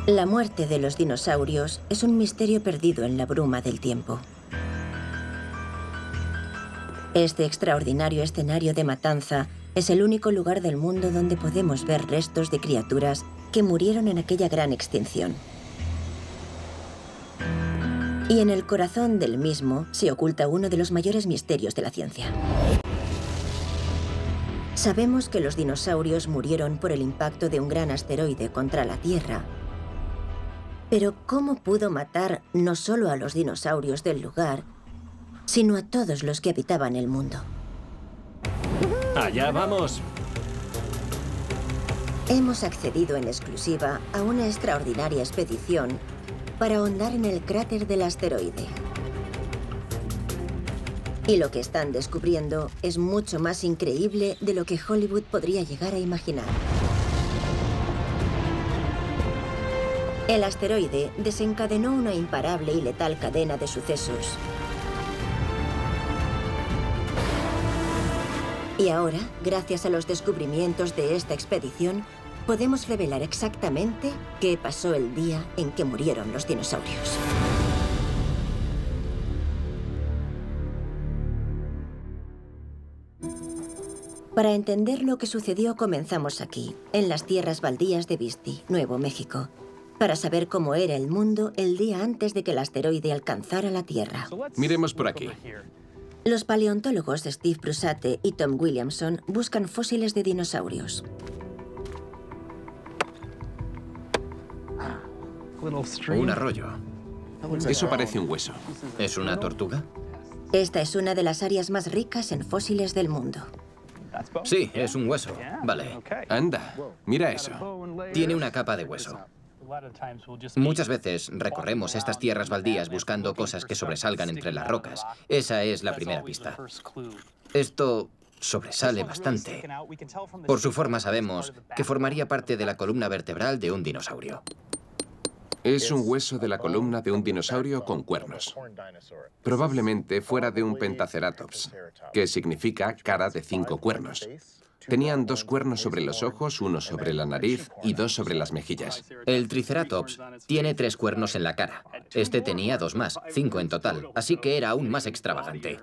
La muerte de los dinosaurios es un misterio perdido en la bruma del tiempo. Este extraordinario escenario de matanza es el único lugar del mundo donde podemos ver restos de criaturas que murieron en aquella gran extinción. Y en el corazón del mismo se oculta uno de los mayores misterios de la ciencia. Sabemos que los dinosaurios murieron por el impacto de un gran asteroide contra la Tierra. Pero ¿cómo pudo matar no solo a los dinosaurios del lugar, sino a todos los que habitaban el mundo? ¡Allá vamos! Hemos accedido en exclusiva a una extraordinaria expedición para ahondar en el cráter del asteroide. Y lo que están descubriendo es mucho más increíble de lo que Hollywood podría llegar a imaginar. El asteroide desencadenó una imparable y letal cadena de sucesos. Y ahora, gracias a los descubrimientos de esta expedición, podemos revelar exactamente qué pasó el día en que murieron los dinosaurios. Para entender lo que sucedió, comenzamos aquí, en las tierras baldías de Vistí, Nuevo México, para saber cómo era el mundo el día antes de que el asteroide alcanzara la Tierra. Miremos por aquí. Los paleontólogos Steve Prusate y Tom Williamson buscan fósiles de dinosaurios. Un arroyo. Eso parece un hueso. ¿Es una tortuga? Esta es una de las áreas más ricas en fósiles del mundo. Sí, es un hueso. Vale. Anda, mira eso. Tiene una capa de hueso. Muchas veces recorremos estas tierras baldías buscando cosas que sobresalgan entre las rocas. Esa es la primera pista. Esto sobresale bastante. Por su forma sabemos que formaría parte de la columna vertebral de un dinosaurio. Es un hueso de la columna de un dinosaurio con cuernos. Probablemente fuera de un Pentaceratops, que significa cara de 5 cuernos. Tenían 2 cuernos sobre los ojos, 1 sobre la nariz y 2 sobre las mejillas. El Triceratops tiene 3 cuernos en la cara. Este tenía 2 más, 5 en total, así que era aún más extravagante.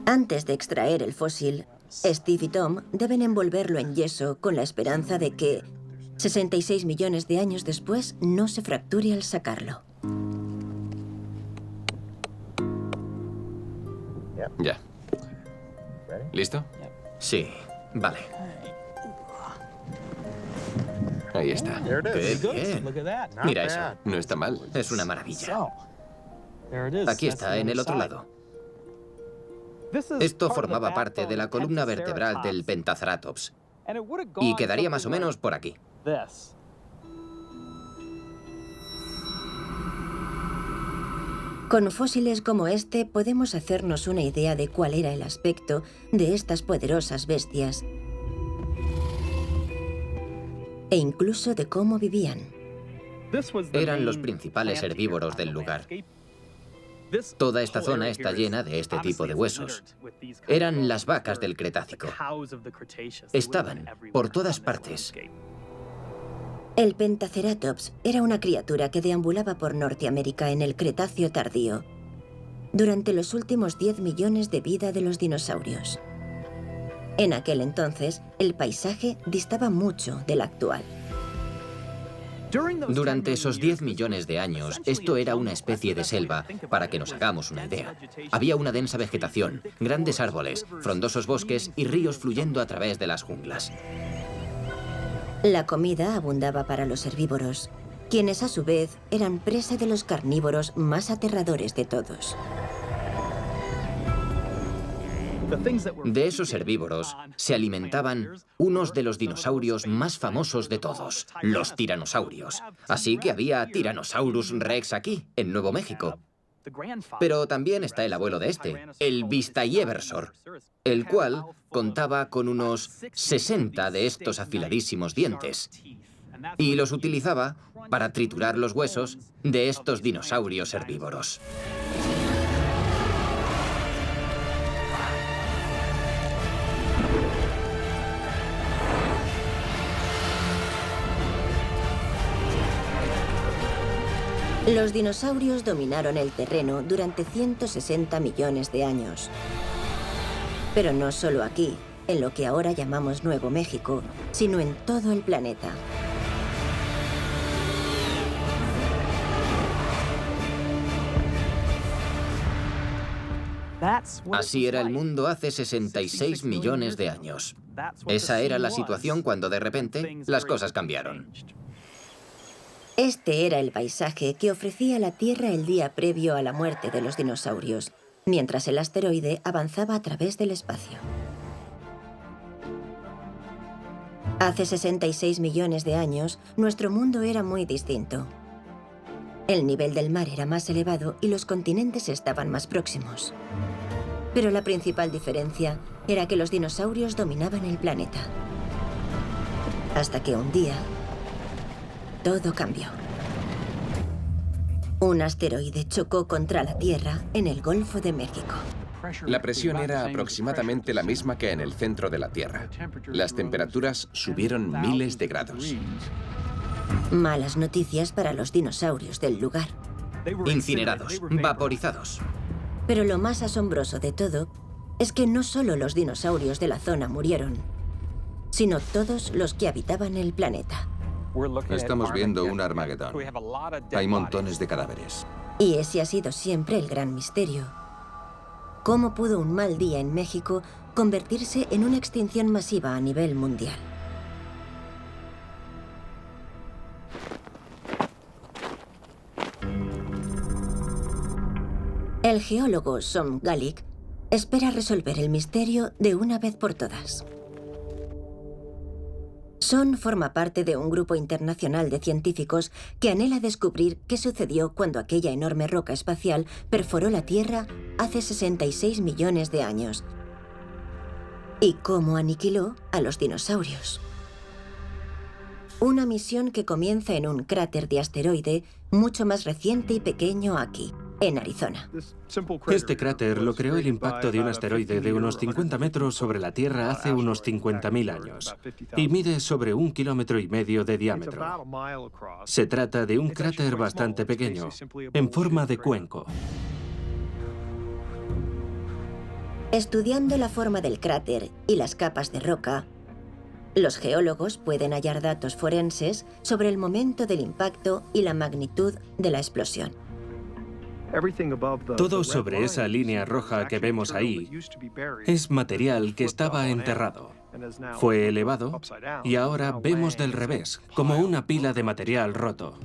Antes de extraer el fósil, Steve y Tom deben envolverlo en yeso con la esperanza de que, 66 millones de años después, no se fracture al sacarlo. Ya. ¿Listo? Sí, vale. Ahí está. ¡Qué bien! Mira eso. No está mal. Es una maravilla. Aquí está, en el otro lado. Esto formaba parte de la columna vertebral del Pentaceratops y quedaría más o menos por aquí. Con fósiles como este podemos hacernos una idea de cuál era el aspecto de estas poderosas bestias e incluso de cómo vivían. Eran los principales herbívoros del lugar. Toda esta zona está llena de este tipo de huesos. Eran las vacas del Cretácico. Estaban por todas partes. El Pentaceratops era una criatura que deambulaba por Norteamérica en el Cretáceo tardío, durante los últimos 10 millones de vida de los dinosaurios. En aquel entonces, el paisaje distaba mucho del actual. Durante esos 10 millones de años, esto era una especie de selva, para que nos hagamos una idea. Había una densa vegetación, grandes árboles, frondosos bosques y ríos fluyendo a través de las junglas. La comida abundaba para los herbívoros, quienes a su vez eran presa de los carnívoros más aterradores de todos. De esos herbívoros se alimentaban unos de los dinosaurios más famosos de todos, los tiranosaurios. Así que había Tyrannosaurus Rex aquí, en Nuevo México. Pero también está el abuelo de este, el Vistayéversor, el cual contaba con unos 60 de estos afiladísimos dientes y los utilizaba para triturar los huesos de estos dinosaurios herbívoros. Los dinosaurios dominaron el terreno durante 160 millones de años. Pero no solo aquí, en lo que ahora llamamos Nuevo México, sino en todo el planeta. Así era el mundo hace 66 millones de años. Esa era la situación cuando de repente las cosas cambiaron. Este era el paisaje que ofrecía la Tierra el día previo a la muerte de los dinosaurios, mientras el asteroide avanzaba a través del espacio. Hace 66 millones de años, nuestro mundo era muy distinto. El nivel del mar era más elevado y los continentes estaban más próximos. Pero la principal diferencia era que los dinosaurios dominaban el planeta. Hasta que un día, todo cambió. Un asteroide chocó contra la Tierra en el Golfo de México. La presión era aproximadamente la misma que en el centro de la Tierra. Las temperaturas subieron miles de grados. Malas noticias para los dinosaurios del lugar. Incinerados, vaporizados. Pero lo más asombroso de todo es que no solo los dinosaurios de la zona murieron, sino todos los que habitaban el planeta. Estamos viendo un Armagedón. Hay montones de cadáveres. Y ese ha sido siempre el gran misterio. ¿Cómo pudo un mal día en México convertirse en una extinción masiva a nivel mundial? El geólogo Som Galik espera resolver el misterio de una vez por todas. Son forma parte de un grupo internacional de científicos que anhela descubrir qué sucedió cuando aquella enorme roca espacial perforó la Tierra hace 66 millones de años y cómo aniquiló a los dinosaurios. Una misión que comienza en un cráter de asteroide mucho más reciente y pequeño aquí, en Arizona. Este cráter lo creó el impacto de un asteroide de unos 50 metros sobre la Tierra hace unos 50.000 años y mide sobre 1,5 kilómetros de diámetro. Se trata de un cráter bastante pequeño, en forma de cuenco. Estudiando la forma del cráter y las capas de roca, los geólogos pueden hallar datos forenses sobre el momento del impacto y la magnitud de la explosión. Todo sobre esa línea roja que vemos ahí es material que estaba enterrado. Fue elevado y ahora vemos del revés, como una pila de material roto.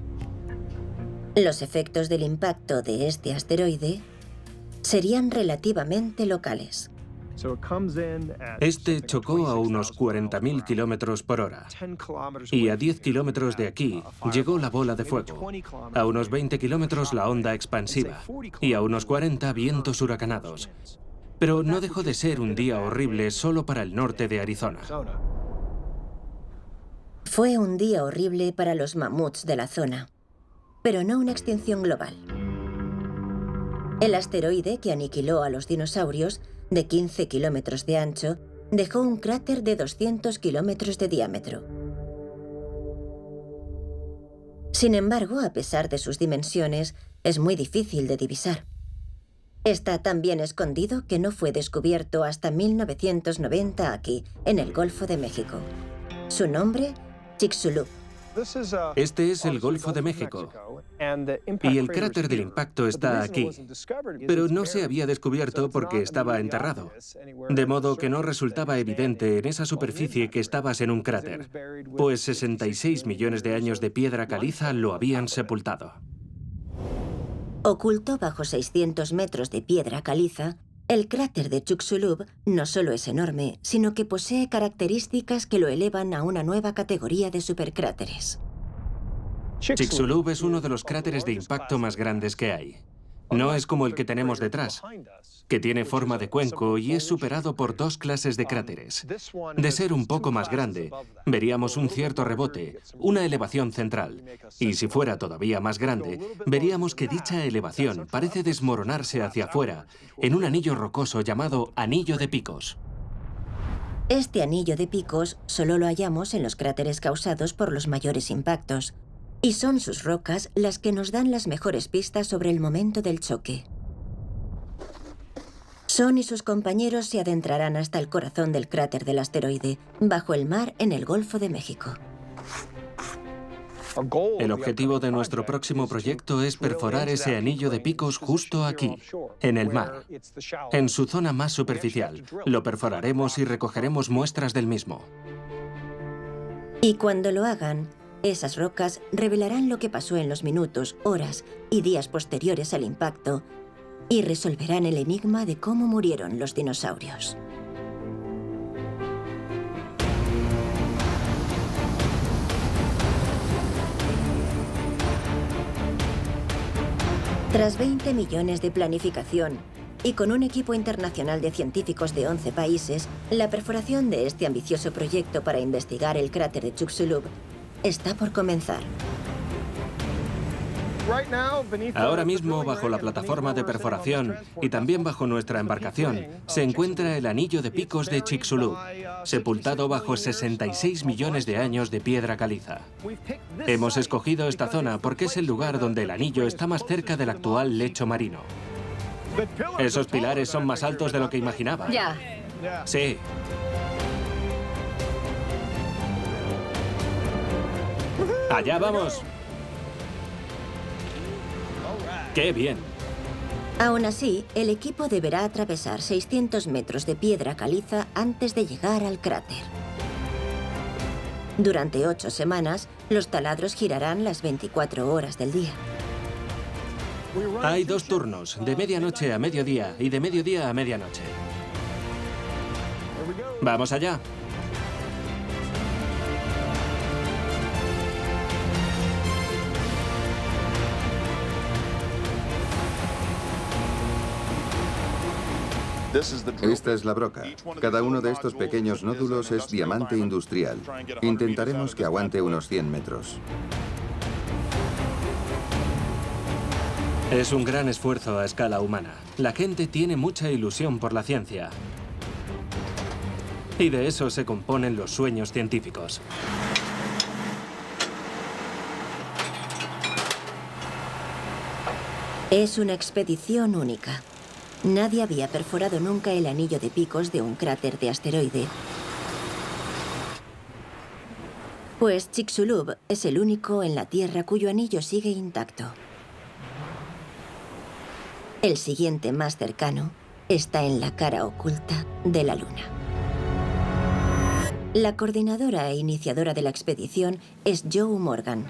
Los efectos del impacto de este asteroide serían relativamente locales. Este chocó a unos 40.000 kilómetros por hora. Y a 10 kilómetros de aquí llegó la bola de fuego. A unos 20 kilómetros la onda expansiva. Y a unos 40 vientos huracanados. Pero no dejó de ser un día horrible solo para el norte de Arizona. Fue un día horrible para los mamuts de la zona, pero no una extinción global. El asteroide que aniquiló a los dinosaurios, de 15 kilómetros de ancho, dejó un cráter de 200 kilómetros de diámetro. Sin embargo, a pesar de sus dimensiones, es muy difícil de divisar. Está tan bien escondido que no fue descubierto hasta 1990 aquí, en el Golfo de México. Su nombre, Chicxulub. Este es el Golfo de México. Y el cráter del impacto está aquí. Pero no se había descubierto porque estaba enterrado. De modo que no resultaba evidente en esa superficie que estabas en un cráter, pues 66 millones de años de piedra caliza lo habían sepultado. Oculto bajo 600 metros de piedra caliza, el cráter de Chicxulub no solo es enorme, sino que posee características que lo elevan a una nueva categoría de supercráteres. Chicxulub es uno de los cráteres de impacto más grandes que hay. No es como el que tenemos detrás, que tiene forma de cuenco y es superado por dos clases de cráteres. De ser un poco más grande, veríamos un cierto rebote, una elevación central. Y si fuera todavía más grande, veríamos que dicha elevación parece desmoronarse hacia afuera en un anillo rocoso llamado Anillo de Picos. Este anillo de picos solo lo hallamos en los cráteres causados por los mayores impactos. Y son sus rocas las que nos dan las mejores pistas sobre el momento del choque. Son y sus compañeros se adentrarán hasta el corazón del cráter del asteroide, bajo el mar en el Golfo de México. El objetivo de nuestro próximo proyecto es perforar ese anillo de picos justo aquí, en el mar, en su zona más superficial. Lo perforaremos y recogeremos muestras del mismo. Y cuando lo hagan, esas rocas revelarán lo que pasó en los minutos, horas y días posteriores al impacto y resolverán el enigma de cómo murieron los dinosaurios. Tras 20 millones de planificación y con un equipo internacional de científicos de 11 países, la perforación de este ambicioso proyecto para investigar el cráter de Chicxulub está por comenzar. Ahora mismo, bajo la plataforma de perforación y también bajo nuestra embarcación, se encuentra el anillo de picos de Chicxulub, sepultado bajo 66 millones de años de piedra caliza. Hemos escogido esta zona porque es el lugar donde el anillo está más cerca del actual lecho marino. Esos pilares son más altos de lo que imaginaba. Ya. Sí. ¡Allá vamos! ¡Qué bien! Aún así, el equipo deberá atravesar 600 metros de piedra caliza antes de llegar al cráter. Durante 8 semanas, los taladros girarán las 24 horas del día. Hay 2 turnos, de medianoche a mediodía y de mediodía a medianoche. ¡Vamos allá! Esta es la broca. Cada uno de estos pequeños nódulos es diamante industrial. Intentaremos que aguante unos 100 metros. Es un gran esfuerzo a escala humana. La gente tiene mucha ilusión por la ciencia. Y de eso se componen los sueños científicos. Es una expedición única. Nadie había perforado nunca el anillo de picos de un cráter de asteroide. Pues Chicxulub es el único en la Tierra cuyo anillo sigue intacto. El siguiente más cercano está en la cara oculta de la Luna. La coordinadora e iniciadora de la expedición es Joe Morgan.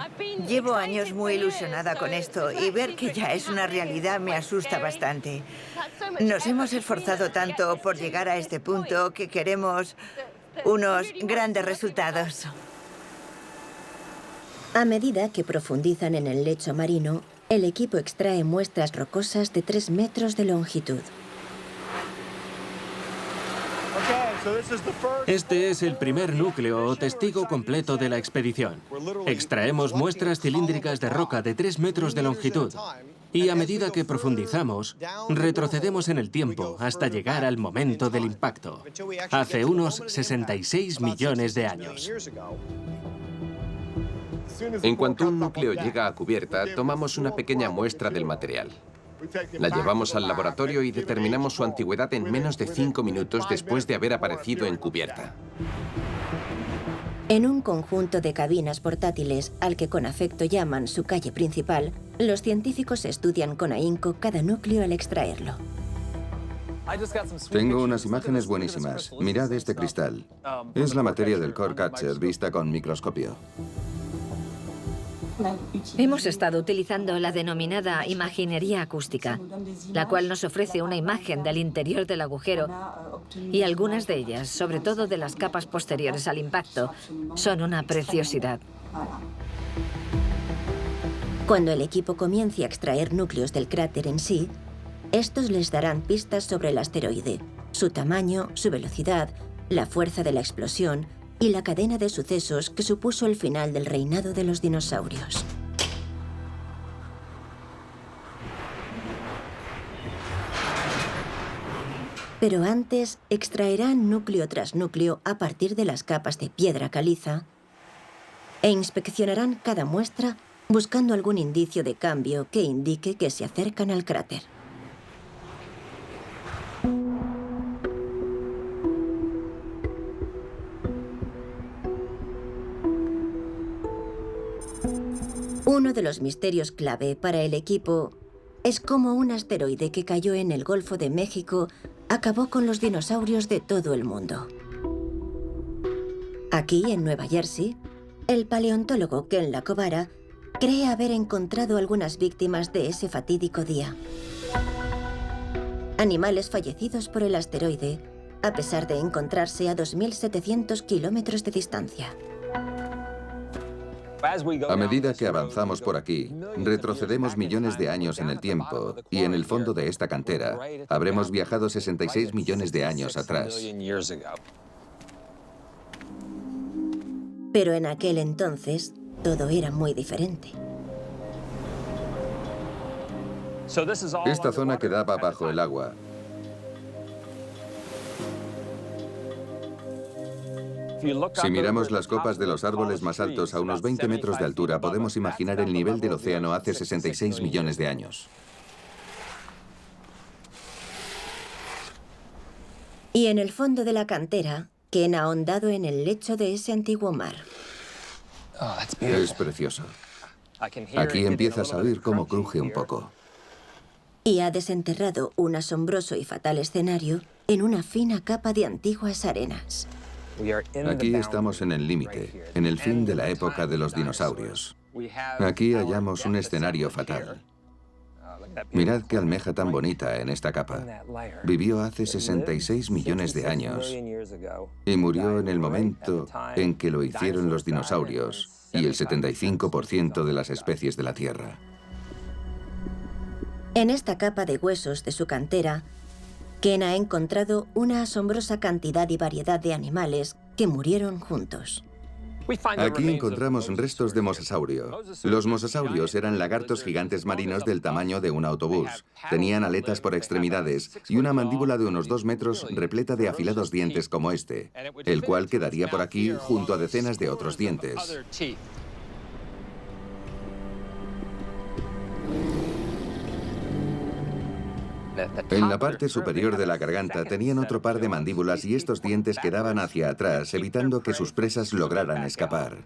Llevo años muy ilusionada con esto y ver que ya es una realidad me asusta bastante. Nos hemos esforzado tanto por llegar a este punto que queremos unos grandes resultados. A medida que profundizan en el lecho marino, el equipo extrae muestras rocosas de 3 metros de longitud. Este es el primer núcleo o testigo completo de la expedición. Extraemos muestras cilíndricas de roca de 3 metros de longitud. Y a medida que profundizamos, retrocedemos en el tiempo hasta llegar al momento del impacto, hace unos 66 millones de años. En cuanto un núcleo llega a cubierta, tomamos una pequeña muestra del material. La llevamos al laboratorio y determinamos su antigüedad en menos de 5 minutos después de haber aparecido en cubierta. En un conjunto de cabinas portátiles, al que con afecto llaman su calle principal, los científicos estudian con ahínco cada núcleo al extraerlo. Tengo unas imágenes buenísimas. Mirad este cristal. Es la materia del core catcher vista con microscopio. Hemos estado utilizando la denominada imaginería acústica, la cual nos ofrece una imagen del interior del agujero y algunas de ellas, sobre todo de las capas posteriores al impacto, son una preciosidad. Cuando el equipo comience a extraer núcleos del cráter en sí, estos les darán pistas sobre el asteroide, su tamaño, su velocidad, la fuerza de la explosión y la cadena de sucesos que supuso el final del reinado de los dinosaurios. Pero antes extraerán núcleo tras núcleo a partir de las capas de piedra caliza e inspeccionarán cada muestra buscando algún indicio de cambio que indique que se acercan al cráter. Uno de los misterios clave para el equipo es cómo un asteroide que cayó en el Golfo de México acabó con los dinosaurios de todo el mundo. Aquí, en Nueva Jersey, el paleontólogo Ken Lacovara cree haber encontrado algunas víctimas de ese fatídico día. Animales fallecidos por el asteroide, a pesar de encontrarse a 2.700 kilómetros de distancia. A medida que avanzamos por aquí, retrocedemos millones de años en el tiempo y en el fondo de esta cantera habremos viajado 66 millones de años atrás. Pero en aquel entonces, todo era muy diferente. Esta zona quedaba bajo el agua. Si miramos las copas de los árboles más altos a unos 20 metros de altura, podemos imaginar el nivel del océano hace 66 millones de años. Y en el fondo de la cantera, Ken ha ahondado en el lecho de ese antiguo mar. Es precioso. Aquí empiezas a oír cómo cruje un poco. Y ha desenterrado un asombroso y fatal escenario en una fina capa de antiguas arenas. Aquí estamos en el límite, en el fin de la época de los dinosaurios. Aquí hallamos un escenario fatal. Mirad qué almeja tan bonita en esta capa. Vivió hace 66 millones de años y murió en el momento en que lo hicieron los dinosaurios y el 75% de las especies de la Tierra. En esta capa de huesos de su cantera, Ken ha encontrado una asombrosa cantidad y variedad de animales que murieron juntos. Aquí encontramos restos de mosasaurio. Los mosasaurios eran lagartos gigantes marinos del tamaño de un autobús. Tenían aletas por extremidades y una mandíbula de unos 2 metros repleta de afilados dientes como este, el cual quedaría por aquí junto a decenas de otros dientes. En la parte superior de la garganta tenían otro par de mandíbulas y estos dientes quedaban hacia atrás, evitando que sus presas lograran escapar.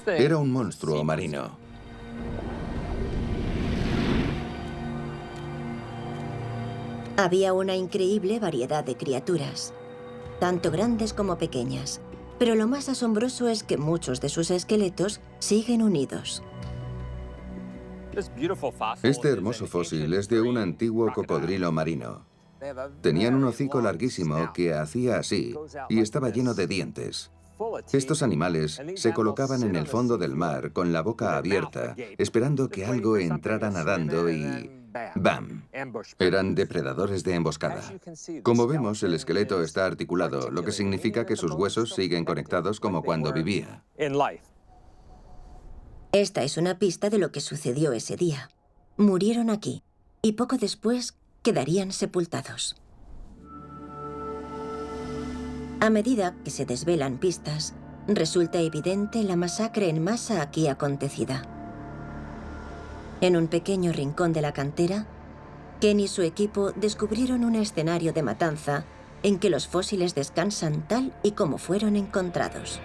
Era un monstruo marino. Había una increíble variedad de criaturas, tanto grandes como pequeñas, pero lo más asombroso es que muchos de sus esqueletos siguen unidos. Este hermoso fósil es de un antiguo cocodrilo marino. Tenían un hocico larguísimo que hacía así y estaba lleno de dientes. Estos animales se colocaban en el fondo del mar con la boca abierta, esperando que algo entrara nadando y... ¡bam! Eran depredadores de emboscada. Como vemos, el esqueleto está articulado, lo que significa que sus huesos siguen conectados como cuando vivía. Esta es una pista de lo que sucedió ese día. Murieron aquí y poco después quedarían sepultados. A medida que se desvelan pistas, resulta evidente la masacre en masa aquí acontecida. En un pequeño rincón de la cantera, Ken y su equipo descubrieron un escenario de matanza en que los fósiles descansan tal y como fueron encontrados.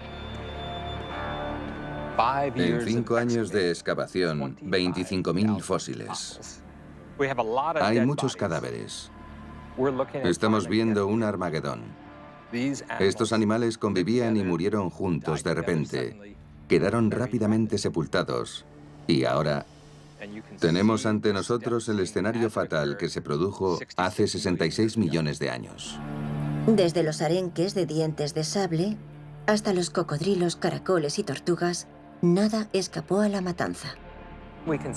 En 5 años de excavación, 25.000 fósiles. Hay muchos cadáveres. Estamos viendo un Armagedón. Estos animales convivían y murieron juntos de repente. Quedaron rápidamente sepultados. Y ahora tenemos ante nosotros el escenario fatal que se produjo hace 66 millones de años. Desde los arenques de dientes de sable hasta los cocodrilos, caracoles y tortugas, nada escapó a la matanza.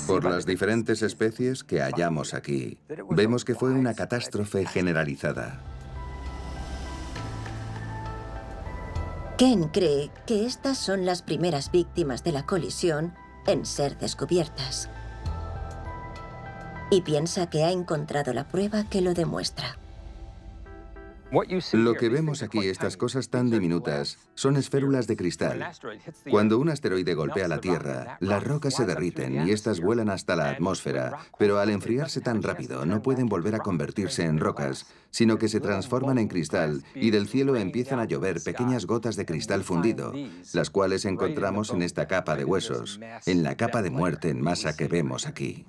Por las diferentes especies que hallamos aquí, vemos que fue una catástrofe generalizada. Ken cree que estas son las primeras víctimas de la colisión en ser descubiertas. Y piensa que ha encontrado la prueba que lo demuestra. Lo que vemos aquí, estas cosas tan diminutas, son esférulas de cristal. Cuando un asteroide golpea la Tierra, las rocas se derriten y estas vuelan hasta la atmósfera, pero al enfriarse tan rápido no pueden volver a convertirse en rocas, sino que se transforman en cristal y del cielo empiezan a llover pequeñas gotas de cristal fundido, las cuales encontramos en esta capa de huesos, en la capa de muerte en masa que vemos aquí.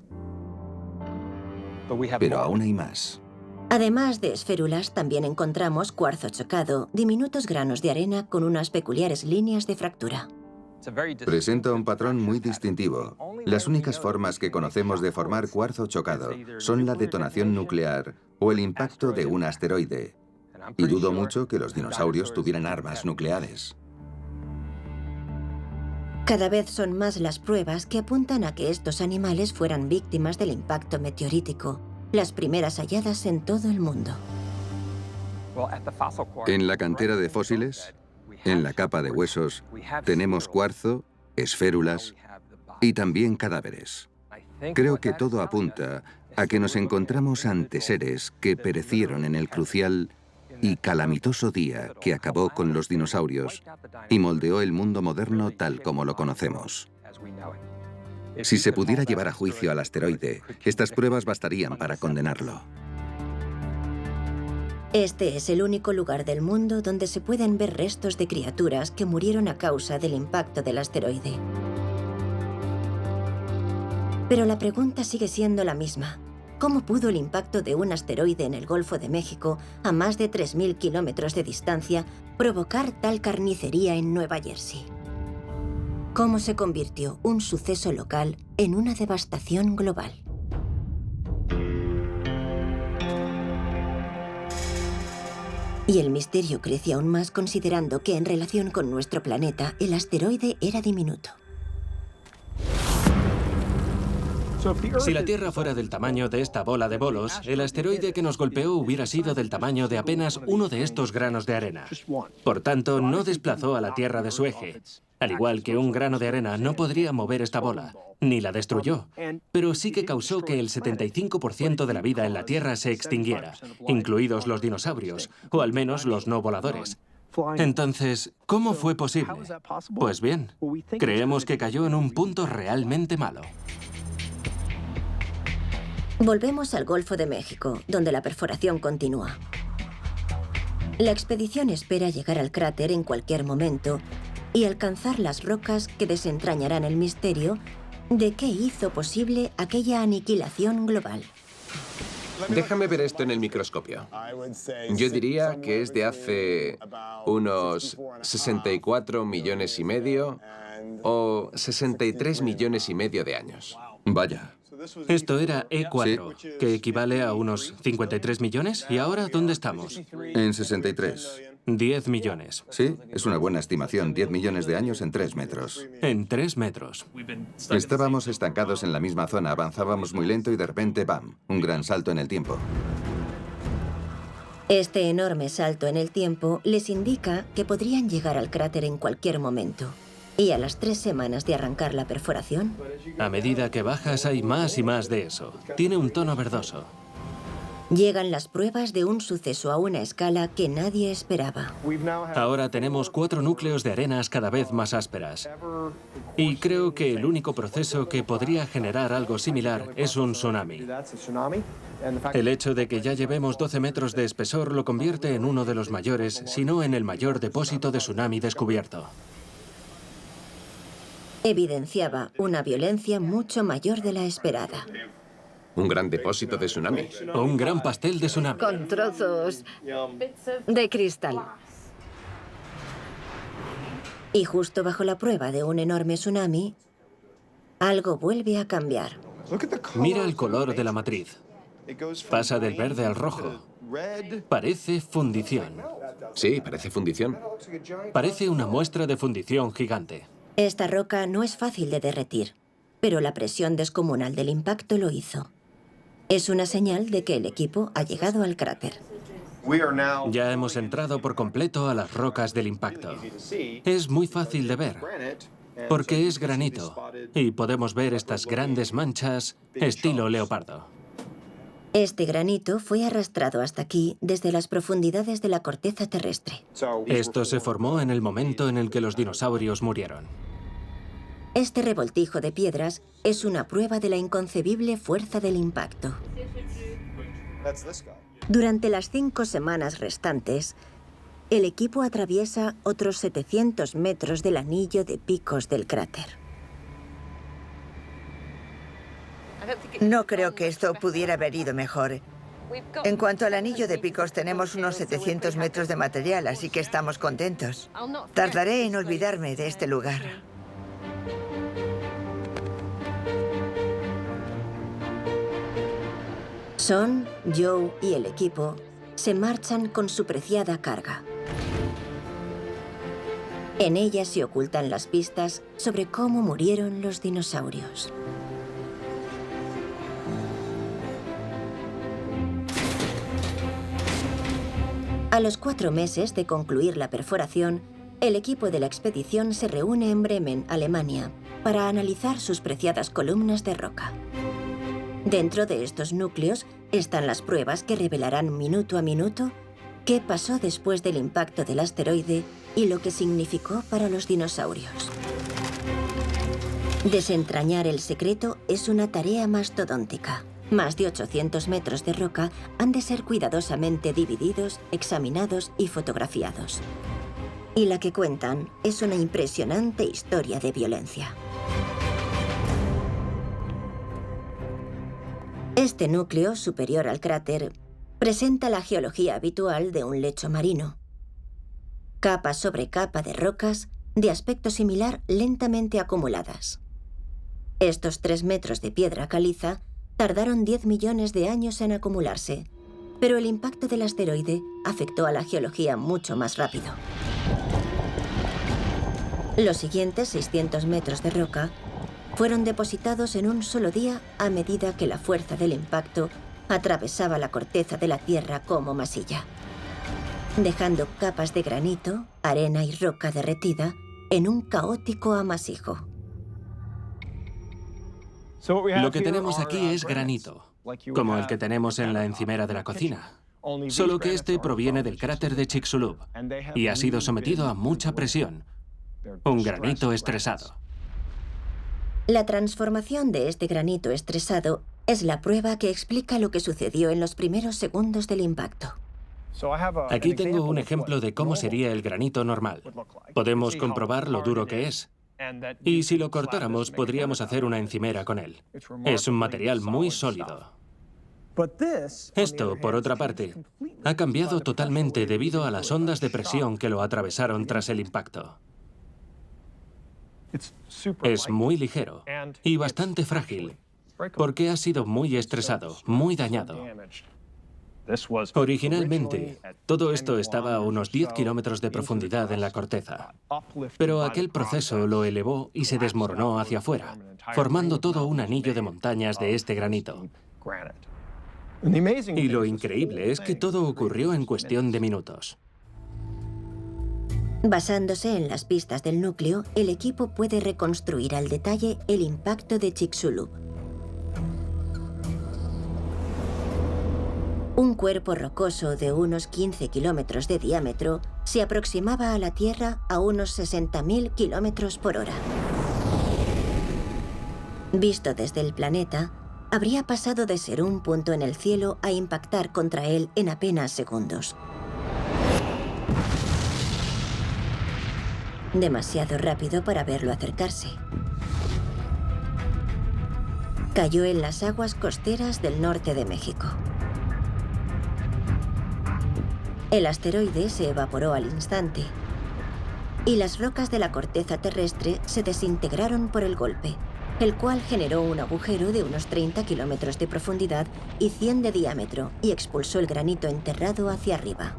Pero aún hay más. Además de esférulas, también encontramos cuarzo chocado, diminutos granos de arena con unas peculiares líneas de fractura. Presenta un patrón muy distintivo. Las únicas formas que conocemos de formar cuarzo chocado son la detonación nuclear o el impacto de un asteroide. Y dudo mucho que los dinosaurios tuvieran armas nucleares. Cada vez son más las pruebas que apuntan a que estos animales fueran víctimas del impacto meteorítico, las primeras halladas en todo el mundo. En la cantera de fósiles, en la capa de huesos, tenemos cuarzo, esférulas y también cadáveres. Creo que todo apunta a que nos encontramos ante seres que perecieron en el crucial y calamitoso día que acabó con los dinosaurios y moldeó el mundo moderno tal como lo conocemos. Si se pudiera llevar a juicio al asteroide, estas pruebas bastarían para condenarlo. Este es el único lugar del mundo donde se pueden ver restos de criaturas que murieron a causa del impacto del asteroide. Pero la pregunta sigue siendo la misma. ¿Cómo pudo el impacto de un asteroide en el Golfo de México, a más de 3.000 kilómetros de distancia, provocar tal carnicería en Nueva Jersey? ¿Cómo se convirtió un suceso local en una devastación global? Y el misterio crece aún más considerando que en relación con nuestro planeta, el asteroide era diminuto. Si la Tierra fuera del tamaño de esta bola de bolos, el asteroide que nos golpeó hubiera sido del tamaño de apenas uno de estos granos de arena. Por tanto, no desplazó a la Tierra de su eje. Al igual que un grano de arena no podría mover esta bola, ni la destruyó, pero sí que causó que el 75% de la vida en la Tierra se extinguiera, incluidos los dinosaurios, o al menos los no voladores. Entonces, ¿cómo fue posible? Pues bien, creemos que cayó en un punto realmente malo. Volvemos al Golfo de México, donde la perforación continúa. La expedición espera llegar al cráter en cualquier momento y alcanzar las rocas que desentrañarán el misterio de qué hizo posible aquella aniquilación global. Déjame ver esto en el microscopio. Yo diría que es de hace unos 64 millones y medio o 63 millones y medio de años. Vaya. Esto era E4, que equivale a unos 53 millones. ¿Y ahora dónde estamos? En 63. 10 millones. Sí, es una buena estimación. 10 millones de años en 3 metros. En 3 metros. Estábamos estancados en la misma zona, avanzábamos muy lento y de repente, ¡bam!, un gran salto en el tiempo. Este enorme salto en el tiempo les indica que podrían llegar al cráter en cualquier momento. Y a las 3 semanas de arrancar la perforación... A medida que bajas hay más y más de eso. Tiene un tono verdoso. Llegan las pruebas de un suceso a una escala que nadie esperaba. Ahora tenemos 4 núcleos de arenas cada vez más ásperas. Y creo que el único proceso que podría generar algo similar es un tsunami. El hecho de que ya llevemos 12 metros de espesor lo convierte en uno de los mayores, si no en el mayor depósito de tsunami descubierto. Evidenciaba una violencia mucho mayor de la esperada. Un gran depósito de tsunami. O un gran pastel de tsunami. Con trozos de cristal. Y justo bajo la prueba de un enorme tsunami, algo vuelve a cambiar. Mira el color de la matriz. Pasa del verde al rojo. Parece fundición. Sí, parece fundición. Parece una muestra de fundición gigante. Esta roca no es fácil de derretir, pero la presión descomunal del impacto lo hizo. Es una señal de que el equipo ha llegado al cráter. Ya hemos entrado por completo a las rocas del impacto. Es muy fácil de ver, porque es granito, y podemos ver estas grandes manchas estilo leopardo. Este granito fue arrastrado hasta aquí desde las profundidades de la corteza terrestre. Esto se formó en el momento en el que los dinosaurios murieron. Este revoltijo de piedras es una prueba de la inconcebible fuerza del impacto. Durante las 5 semanas restantes, el equipo atraviesa otros 700 metros del anillo de picos del cráter. No creo que esto pudiera haber ido mejor. En cuanto al anillo de picos, tenemos unos 700 metros de material, así que estamos contentos. Tardaré en olvidarme de este lugar. Son, Joe y el equipo se marchan con su preciada carga. En ella se ocultan las pistas sobre cómo murieron los dinosaurios. A los 4 meses de concluir la perforación, el equipo de la expedición se reúne en Bremen, Alemania, para analizar sus preciadas columnas de roca. Dentro de estos núcleos están las pruebas que revelarán minuto a minuto qué pasó después del impacto del asteroide y lo que significó para los dinosaurios. Desentrañar el secreto es una tarea mastodóntica. Más de 800 metros de roca han de ser cuidadosamente divididos, examinados y fotografiados. Y la que cuentan es una impresionante historia de violencia. Este núcleo superior al cráter presenta la geología habitual de un lecho marino. Capa sobre capa de rocas de aspecto similar lentamente acumuladas. Estos 3 metros de piedra caliza tardaron 10 millones de años en acumularse, pero el impacto del asteroide afectó a la geología mucho más rápido. Los siguientes 600 metros de roca fueron depositados en un solo día a medida que la fuerza del impacto atravesaba la corteza de la Tierra como masilla, dejando capas de granito, arena y roca derretida en un caótico amasijo. Lo que tenemos aquí es granito, como el que tenemos en la encimera de la cocina, solo que este proviene del cráter de Chicxulub y ha sido sometido a mucha presión, un granito estresado. La transformación de este granito estresado es la prueba que explica lo que sucedió en los primeros segundos del impacto. Aquí tengo un ejemplo de cómo sería el granito normal. Podemos comprobar lo duro que es. Y si lo cortáramos, podríamos hacer una encimera con él. Es un material muy sólido. Esto, por otra parte, ha cambiado totalmente debido a las ondas de presión que lo atravesaron tras el impacto. Es muy ligero y bastante frágil, porque ha sido muy estresado, muy dañado. Originalmente, todo esto estaba a unos 10 kilómetros de profundidad en la corteza, pero aquel proceso lo elevó y se desmoronó hacia afuera, formando todo un anillo de montañas de este granito. Y lo increíble es que todo ocurrió en cuestión de minutos. Basándose en las pistas del núcleo, el equipo puede reconstruir al detalle el impacto de Chicxulub. Un cuerpo rocoso de unos 15 kilómetros de diámetro se aproximaba a la Tierra a unos 60.000 kilómetros por hora. Visto desde el planeta, habría pasado de ser un punto en el cielo a impactar contra él en apenas segundos. Demasiado rápido para verlo acercarse. Cayó en las aguas costeras del norte de México. El asteroide se evaporó al instante y las rocas de la corteza terrestre se desintegraron por el golpe, el cual generó un agujero de unos 30 kilómetros de profundidad y 100 de diámetro y expulsó el granito enterrado hacia arriba.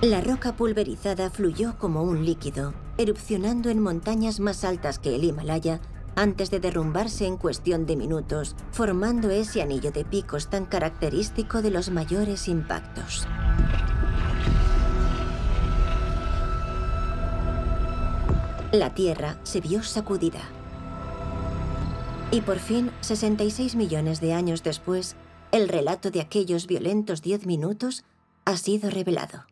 La roca pulverizada fluyó como un líquido, erupcionando en montañas más altas que el Himalaya antes de derrumbarse en cuestión de minutos, formando ese anillo de picos tan característico de los mayores impactos. La Tierra se vio sacudida. Y por fin, 66 millones de años después, el relato de aquellos violentos 10 minutos ha sido revelado.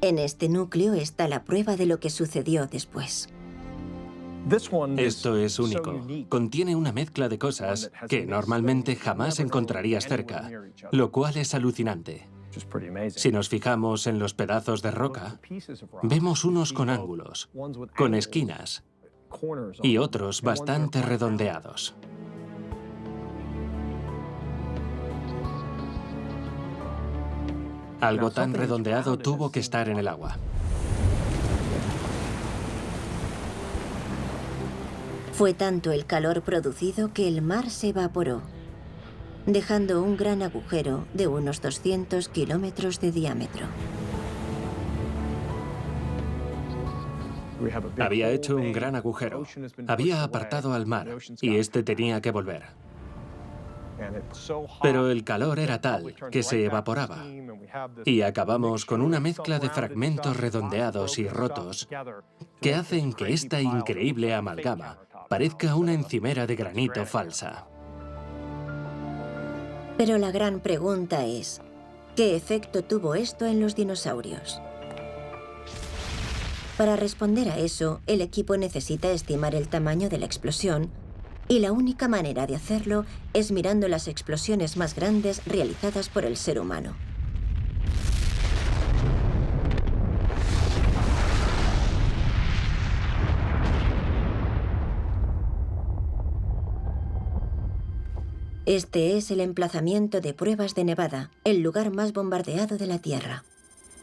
En este núcleo está la prueba de lo que sucedió después. Esto es único. Contiene una mezcla de cosas que normalmente jamás encontrarías cerca, lo cual es alucinante. Si nos fijamos en los pedazos de roca, vemos unos con ángulos, con esquinas, y otros bastante redondeados. Algo tan redondeado tuvo que estar en el agua. Fue tanto el calor producido que el mar se evaporó, dejando un gran agujero de unos 200 kilómetros de diámetro. Había hecho un gran agujero. Había apartado al mar y este tenía que volver. Pero el calor era tal que se evaporaba. Y acabamos con una mezcla de fragmentos redondeados y rotos que hacen que esta increíble amalgama parezca una encimera de granito falsa. Pero la gran pregunta es, ¿qué efecto tuvo esto en los dinosaurios? Para responder a eso, el equipo necesita estimar el tamaño de la explosión, y la única manera de hacerlo es mirando las explosiones más grandes realizadas por el ser humano. Este es el emplazamiento de Pruebas de Nevada, el lugar más bombardeado de la Tierra.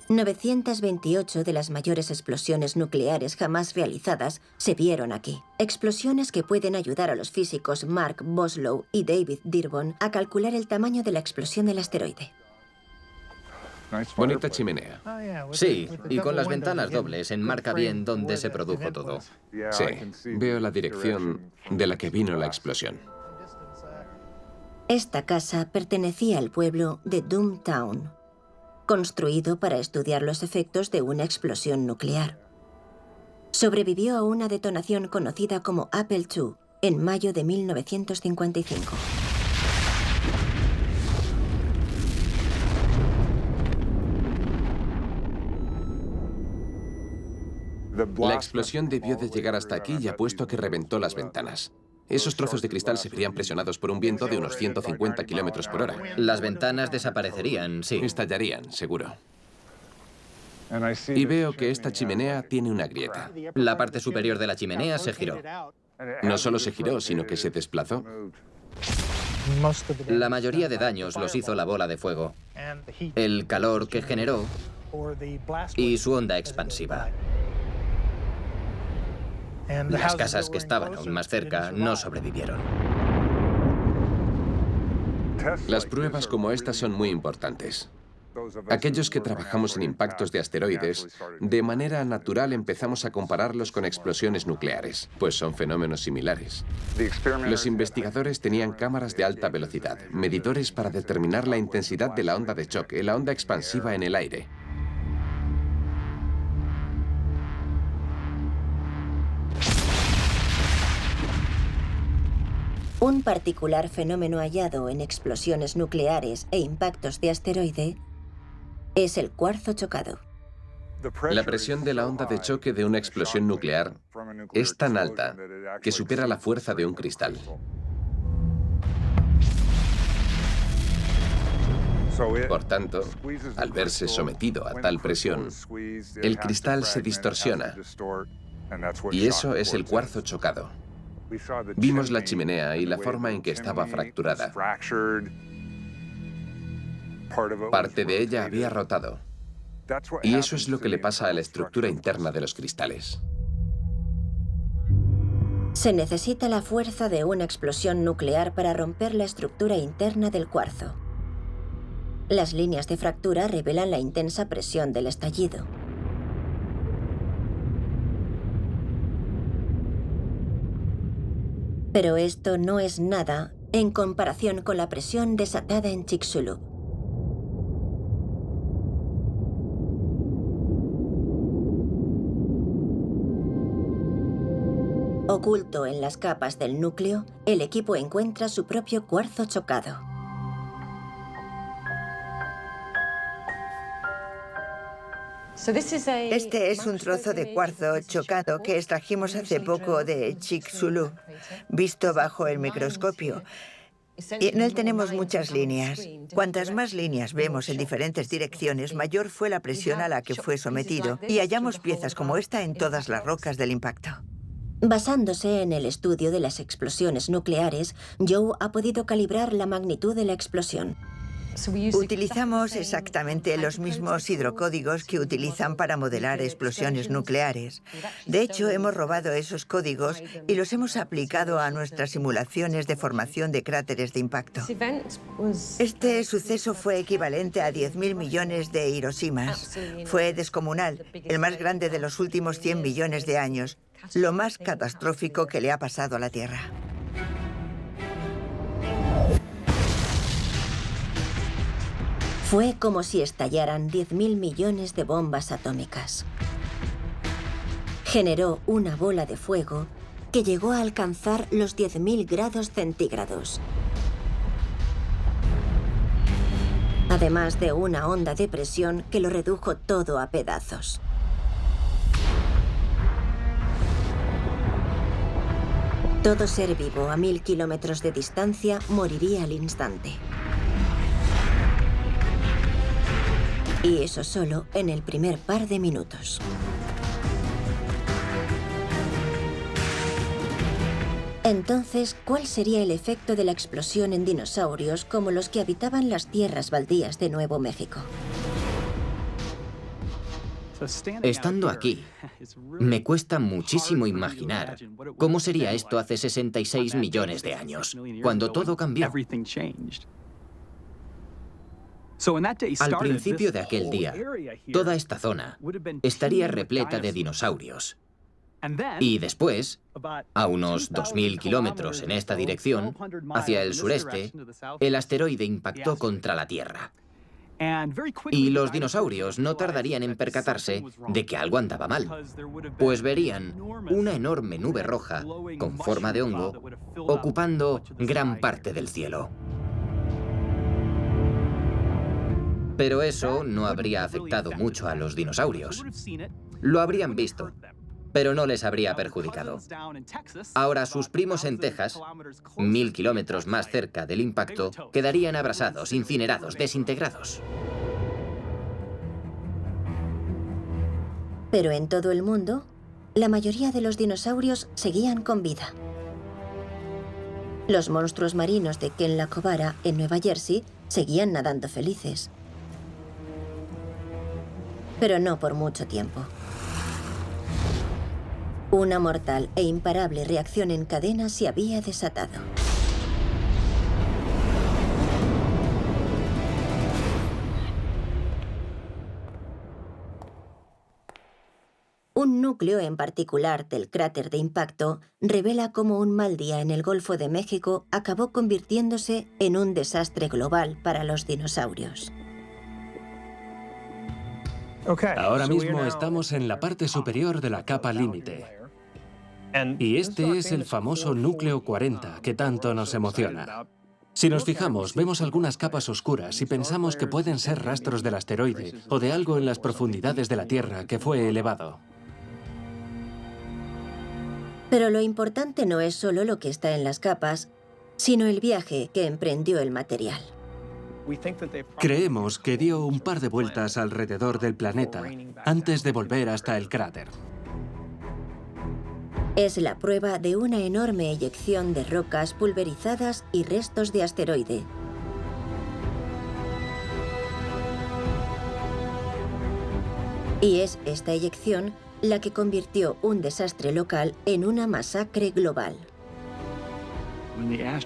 928 de las mayores explosiones nucleares jamás realizadas se vieron aquí. Explosiones que pueden ayudar a los físicos Mark Boslow y David Dearborn a calcular el tamaño de la explosión del asteroide. Bonita chimenea. Sí, y con las ventanas dobles enmarca bien dónde se produjo todo. Sí, veo la dirección de la que vino la explosión. Esta casa pertenecía al pueblo de Doomtown, construido para estudiar los efectos de una explosión nuclear. Sobrevivió a una detonación conocida como Apple II en mayo de 1955. La explosión debió de llegar hasta aquí y apuesto a que reventó las ventanas. Esos trozos de cristal se verían presionados por un viento de unos 150 kilómetros por hora. Las ventanas desaparecerían, sí. Estallarían, seguro. Y veo que esta chimenea tiene una grieta. La parte superior de la chimenea se giró. No solo se giró, sino que se desplazó. La mayoría de daños los hizo la bola de fuego, el calor que generó y su onda expansiva. Las casas que estaban aún más cerca no sobrevivieron. Las pruebas como estas son muy importantes. Aquellos que trabajamos en impactos de asteroides, de manera natural empezamos a compararlos con explosiones nucleares, pues son fenómenos similares. Los investigadores tenían cámaras de alta velocidad, medidores para determinar la intensidad de la onda de choque, la onda expansiva en el aire. Un particular fenómeno hallado en explosiones nucleares e impactos de asteroide es el cuarzo chocado. La presión de la onda de choque de una explosión nuclear es tan alta que supera la fuerza de un cristal. Por tanto, al verse sometido a tal presión, el cristal se distorsiona, y eso es el cuarzo chocado. Vimos la chimenea y la forma en que estaba fracturada. Parte de ella había rotado. Y eso es lo que le pasa a la estructura interna de los cristales. Se necesita la fuerza de una explosión nuclear para romper la estructura interna del cuarzo. Las líneas de fractura revelan la intensa presión del estallido. Pero esto no es nada en comparación con la presión desatada en Chicxulub. Oculto en las capas del núcleo, el equipo encuentra su propio cuarzo chocado. Este es un trozo de cuarzo chocado que extrajimos hace poco de Chicxulub, visto bajo el microscopio. Y en él tenemos muchas líneas. Cuantas más líneas vemos en diferentes direcciones, mayor fue la presión a la que fue sometido. Y hallamos piezas como esta en todas las rocas del impacto. Basándose en el estudio de las explosiones nucleares, Joe ha podido calibrar la magnitud de la explosión. Utilizamos exactamente los mismos hidrocódigos que utilizan para modelar explosiones nucleares. De hecho, hemos robado esos códigos y los hemos aplicado a nuestras simulaciones de formación de cráteres de impacto. Este suceso fue equivalente a 10.000 millones de Hiroshimas. Fue descomunal, el más grande de los últimos 100 millones de años, lo más catastrófico que le ha pasado a la Tierra. Fue como si estallaran 10.000 millones de bombas atómicas. Generó una bola de fuego que llegó a alcanzar los 10.000 grados centígrados. Además de una onda de presión que lo redujo todo a pedazos. Todo ser vivo a 1000 kilómetros de distancia moriría al instante. Y eso solo en el primer par de minutos. Entonces, ¿cuál sería el efecto de la explosión en dinosaurios como los que habitaban las tierras baldías de Nuevo México? Estando aquí, me cuesta muchísimo imaginar cómo sería esto hace 66 millones de años, cuando todo cambió. Al principio de aquel día, toda esta zona estaría repleta de dinosaurios. Y después, a unos 2.000 kilómetros en esta dirección, hacia el sureste, el asteroide impactó contra la Tierra. Y los dinosaurios no tardarían en percatarse de que algo andaba mal, pues verían una enorme nube roja con forma de hongo ocupando gran parte del cielo. Pero eso no habría afectado mucho a los dinosaurios. Lo habrían visto, pero no les habría perjudicado. Ahora sus primos en Texas, 1000 kilómetros más cerca del impacto, quedarían abrasados, incinerados, desintegrados. Pero en todo el mundo, la mayoría de los dinosaurios seguían con vida. Los monstruos marinos de Kenla-Cobara, en Nueva Jersey, seguían nadando felices. Pero no por mucho tiempo. Una mortal e imparable reacción en cadena se había desatado. Un núcleo en particular del cráter de impacto revela cómo un mal día en el Golfo de México acabó convirtiéndose en un desastre global para los dinosaurios. Ahora mismo estamos en la parte superior de la capa límite. Y este es el famoso núcleo 40 que tanto nos emociona. Si nos fijamos, vemos algunas capas oscuras y pensamos que pueden ser rastros del asteroide o de algo en las profundidades de la Tierra que fue elevado. Pero lo importante no es solo lo que está en las capas, sino el viaje que emprendió el material. Creemos que dio un par de vueltas alrededor del planeta antes de volver hasta el cráter. Es la prueba de una enorme eyección de rocas pulverizadas y restos de asteroide. Y es esta eyección la que convirtió un desastre local en una masacre global.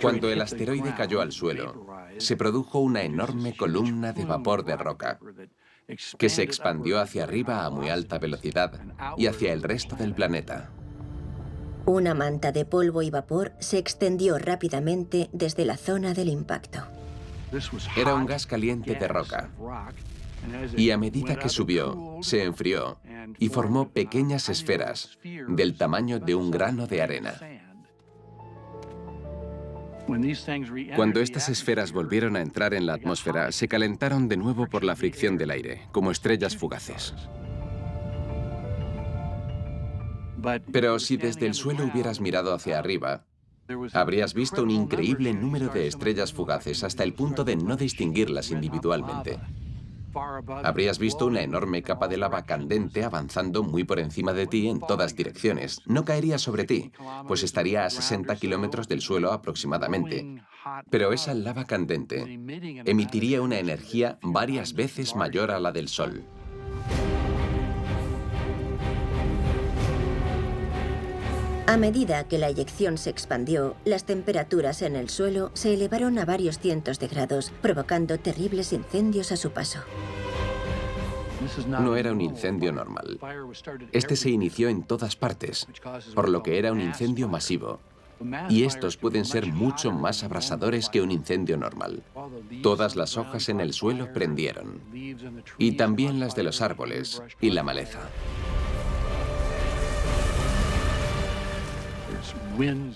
Cuando el asteroide cayó al suelo, se produjo una enorme columna de vapor de roca que se expandió hacia arriba a muy alta velocidad y hacia el resto del planeta. Una manta de polvo y vapor se extendió rápidamente desde la zona del impacto. Era un gas caliente de roca Y a medida que subió, se enfrió y formó pequeñas esferas del tamaño de un grano de arena. Cuando estas esferas volvieron a entrar en la atmósfera, se calentaron de nuevo por la fricción del aire, como estrellas fugaces. Pero si desde el suelo hubieras mirado hacia arriba, habrías visto un increíble número de estrellas fugaces hasta el punto de no distinguirlas individualmente. Habrías visto una enorme capa de lava candente avanzando muy por encima de ti en todas direcciones. No caería sobre ti, pues estaría a 60 kilómetros del suelo aproximadamente. Pero esa lava candente emitiría una energía varias veces mayor a la del Sol. A medida que la eyección se expandió, las temperaturas en el suelo se elevaron a varios cientos de grados, provocando terribles incendios a su paso. No era un incendio normal. Este se inició en todas partes, por lo que era un incendio masivo. Y estos pueden ser mucho más abrasadores que un incendio normal. Todas las hojas en el suelo prendieron, y también las de los árboles y la maleza.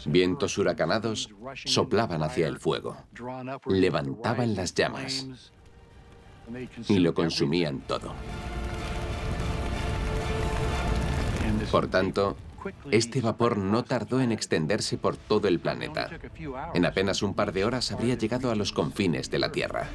Vientos huracanados soplaban hacia el fuego, levantaban las llamas y lo consumían todo. Por tanto, este vapor no tardó en extenderse por todo el planeta. En apenas un par de horas habría llegado a los confines de la Tierra.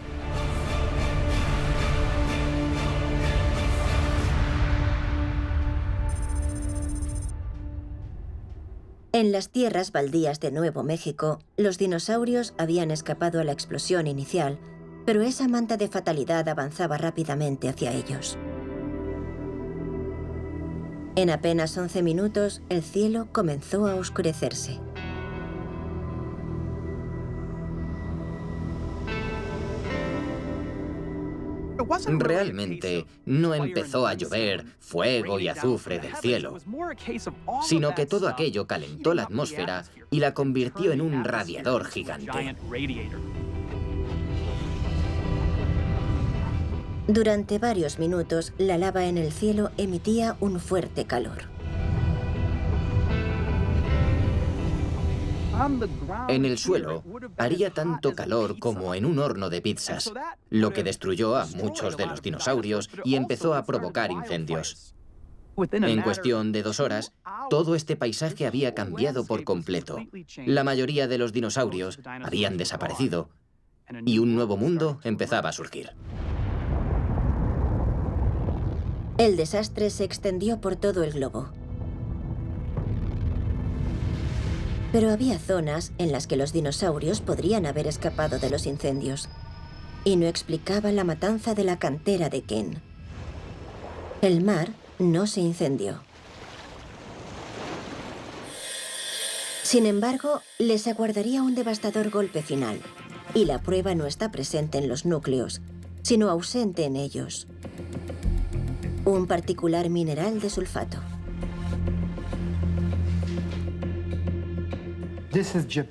En las tierras baldías de Nuevo México, los dinosaurios habían escapado a la explosión inicial, pero esa manta de fatalidad avanzaba rápidamente hacia ellos. En apenas 11 minutos, el cielo comenzó a oscurecerse. Realmente no empezó a llover fuego y azufre del cielo, sino que todo aquello calentó la atmósfera y la convirtió en un radiador gigante. Durante varios minutos, la lava en el cielo emitía un fuerte calor. En el suelo haría tanto calor como en un horno de pizzas, lo que destruyó a muchos de los dinosaurios y empezó a provocar incendios. En cuestión de 2 horas, todo este paisaje había cambiado por completo. La mayoría de los dinosaurios habían desaparecido y un nuevo mundo empezaba a surgir. El desastre se extendió por todo el globo. Pero había zonas en las que los dinosaurios podrían haber escapado de los incendios. Y no explicaba la matanza de la cantera de Ken. El mar no se incendió. Sin embargo, les aguardaría un devastador golpe final. Y la prueba no está presente en los núcleos, sino ausente en ellos. Un particular mineral de sulfato.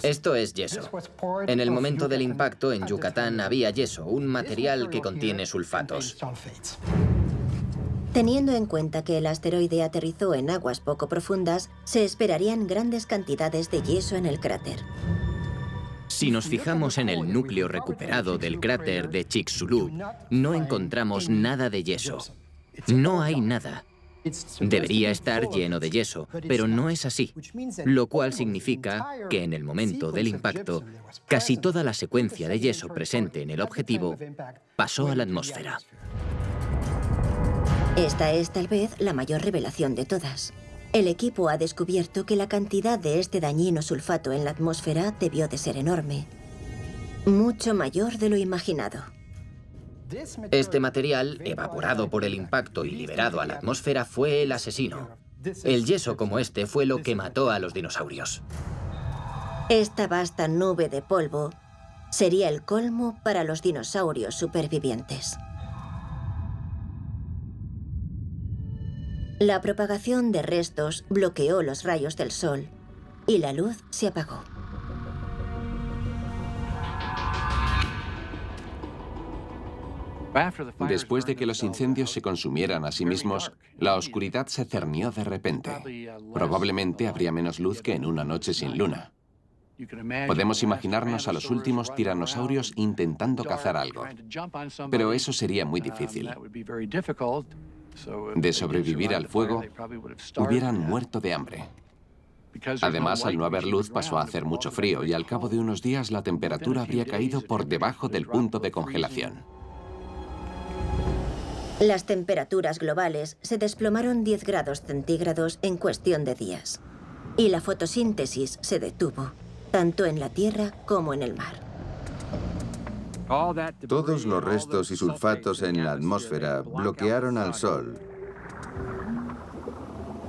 Esto es yeso. En el momento del impacto en Yucatán había yeso, un material que contiene sulfatos. Teniendo en cuenta que el asteroide aterrizó en aguas poco profundas, se esperarían grandes cantidades de yeso en el cráter. Si nos fijamos en el núcleo recuperado del cráter de Chicxulub, no encontramos nada de yeso. No hay nada. Debería estar lleno de yeso, pero no es así, lo cual significa que en el momento del impacto, casi toda la secuencia de yeso presente en el objetivo pasó a la atmósfera. Esta es tal vez la mayor revelación de todas. El equipo ha descubierto que la cantidad de este dañino sulfato en la atmósfera debió de ser enorme, mucho mayor de lo imaginado. Este material, evaporado por el impacto y liberado a la atmósfera, fue el asesino. El yeso como este fue lo que mató a los dinosaurios. Esta vasta nube de polvo sería el colmo para los dinosaurios supervivientes. La propagación de restos bloqueó los rayos del sol y la luz se apagó. Después de que los incendios se consumieran a sí mismos, la oscuridad se cernió de repente. Probablemente habría menos luz que en una noche sin luna. Podemos imaginarnos a los últimos tiranosaurios intentando cazar algo, pero eso sería muy difícil. De sobrevivir al fuego, hubieran muerto de hambre. Además, al no haber luz pasó a hacer mucho frío y al cabo de unos días la temperatura habría caído por debajo del punto de congelación. Las temperaturas globales se desplomaron 10 grados centígrados en cuestión de días. Y la fotosíntesis se detuvo, tanto en la Tierra como en el mar. Todos los restos y sulfatos en la atmósfera bloquearon al Sol.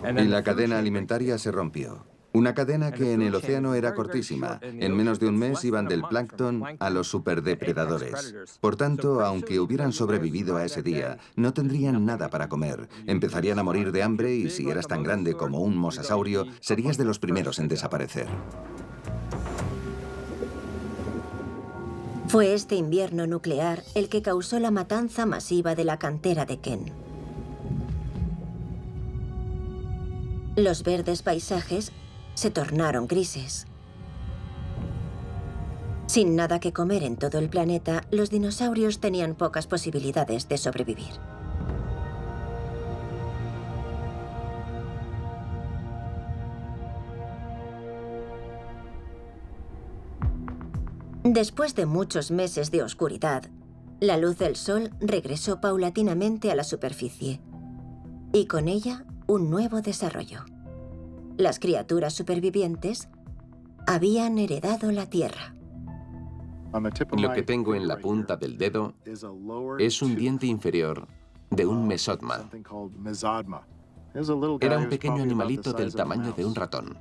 Y la cadena alimentaria se rompió. Una cadena que en el océano era cortísima. En menos de un mes iban del plancton a los superdepredadores. Por tanto, aunque hubieran sobrevivido a ese día, no tendrían nada para comer. Empezarían a morir de hambre y si eras tan grande como un mosasaurio, serías de los primeros en desaparecer. Fue este invierno nuclear el que causó la matanza masiva de la cantera de Kent. Los verdes paisajes se tornaron grises. Sin nada que comer en todo el planeta, los dinosaurios tenían pocas posibilidades de sobrevivir. Después de muchos meses de oscuridad, la luz del sol regresó paulatinamente a la superficie y con ella un nuevo desarrollo. Las criaturas supervivientes habían heredado la Tierra. Lo que tengo en la punta del dedo es un diente inferior de un mesotma. Era un pequeño animalito del tamaño de un ratón.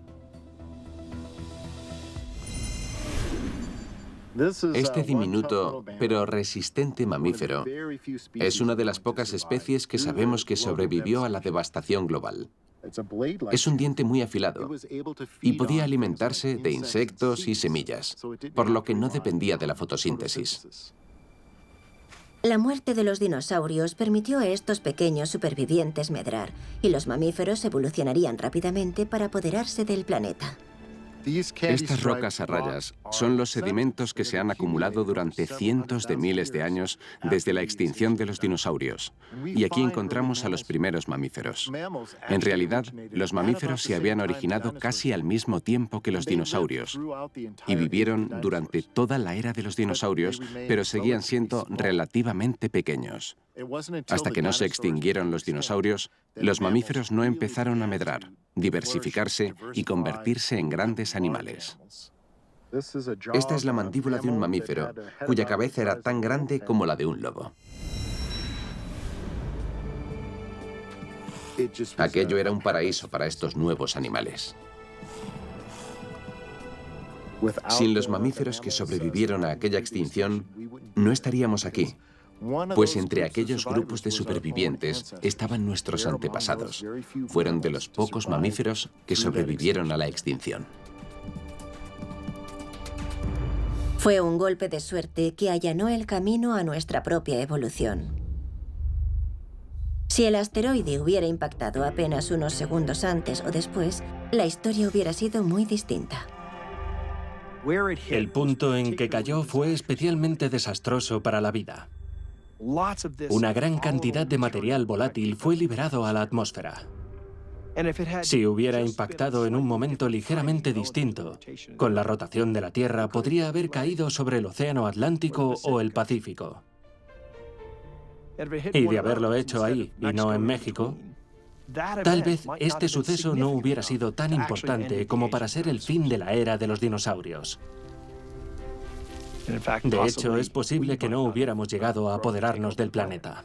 Este diminuto pero resistente mamífero es una de las pocas especies que sabemos que sobrevivió a la devastación global. Es un diente muy afilado y podía alimentarse de insectos y semillas, por lo que no dependía de la fotosíntesis. La muerte de los dinosaurios permitió a estos pequeños supervivientes medrar, y los mamíferos evolucionarían rápidamente para apoderarse del planeta. Estas rocas a rayas son los sedimentos que se han acumulado durante cientos de miles de años desde la extinción de los dinosaurios. Y aquí encontramos a los primeros mamíferos. En realidad, los mamíferos se habían originado casi al mismo tiempo que los dinosaurios y vivieron durante toda la era de los dinosaurios, pero seguían siendo relativamente pequeños. Hasta que no se extinguieron los dinosaurios, los mamíferos no empezaron a medrar, diversificarse y convertirse en grandes animales. Esta es la mandíbula de un mamífero, cuya cabeza era tan grande como la de un lobo. Aquello era un paraíso para estos nuevos animales. Sin los mamíferos que sobrevivieron a aquella extinción, no estaríamos aquí. Pues entre aquellos grupos de supervivientes estaban nuestros antepasados. Fueron de los pocos mamíferos que sobrevivieron a la extinción. Fue un golpe de suerte que allanó el camino a nuestra propia evolución. Si el asteroide hubiera impactado apenas unos segundos antes o después, la historia hubiera sido muy distinta. El punto en que cayó fue especialmente desastroso para la vida. Una gran cantidad de material volátil fue liberado a la atmósfera. Si hubiera impactado en un momento ligeramente distinto, con la rotación de la Tierra podría haber caído sobre el Océano Atlántico o el Pacífico. Y de haberlo hecho ahí y no en México, tal vez este suceso no hubiera sido tan importante como para ser el fin de la era de los dinosaurios. De hecho, es posible que no hubiéramos llegado a apoderarnos del planeta.